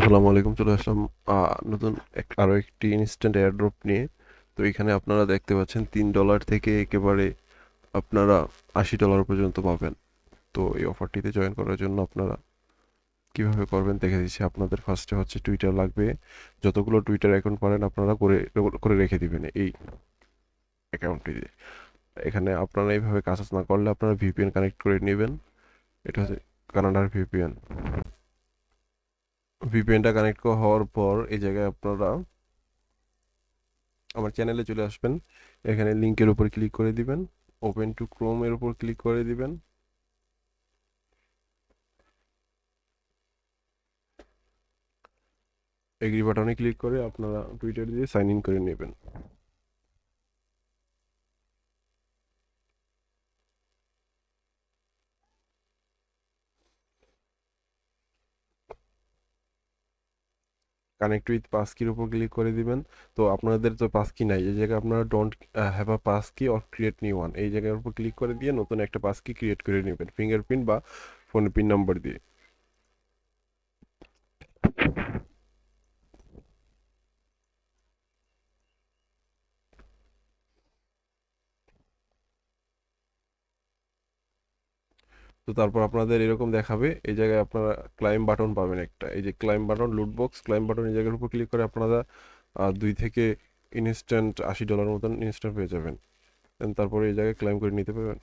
আসসালামু আলাইকুম। চলে আসলাম নতুন আরও একটি ইনস্ট্যান্ট এয়ারড্রপ নিয়ে। তো এখানে আপনারা দেখতে পাচ্ছেন $3 থেকে একেবারে আপনারা $80 পর্যন্ত পাবেন। তো এই অফারটিতে জয়েন করার জন্য আপনারা কিভাবে করবেন দেখে দিচ্ছি। আপনাদের ফার্স্টে হচ্ছে টুইটার লাগবে। যতগুলো টুইটার অ্যাকাউন্ট পারেন আপনারা করে করে রেখে দিবেন এই অ্যাকাউন্টটিতে। এখানে আপনারা এইভাবে কাজ না করলে আপনারা ভিপিএন কানেক্ট করে নেবেন। এটা হচ্ছে কানাডার ভিপিএন। ভিপিএনটা কানেক্ট হওয়ার পর এই জায়গায় আপনারা আমার চ্যানেলে চলে আসবেন। এখানে লিংকের উপর ক্লিক করে দিবেন, ওপেন টু ক্রোম এর উপর ক্লিক করে দিবেন। এগ্রি বাটনে ক্লিক করে আপনারা টুইটার দিয়ে সাইন ইন করে নেবেন। কানেক্ট উইথ পাসকির উপর ক্লিক করে দিবেন। তো আপনাদের তো পাসকি নাই, এই জায়গায় আপনারা don't have a passkey or create new one, এই জায়গার উপর ক্লিক করে দিয়ে নতুন একটা পাসকি ক্রিয়েট করে নেবেন ফিঙ্গারপ্রিন্ট বা ফোনের পিন নাম্বার দিয়ে। তো তারপর আপনাদের এরকম দেখাবে, এই জায়গায় আপনারা ক্লাইম বাটন পাবেন একটা, এই যে ক্লাইম বাটন, লুট বক্স ক্লাইম বাটন, এই জায়গার উপর ক্লিক করে আপনারা 2 থেকে ইনস্ট্যান্ট $80 মতন ইনস্ট্যান্ট পেয়ে যাবেন। দেন তারপরে এই জায়গায় ক্লাইম করে নিতে পারবেন।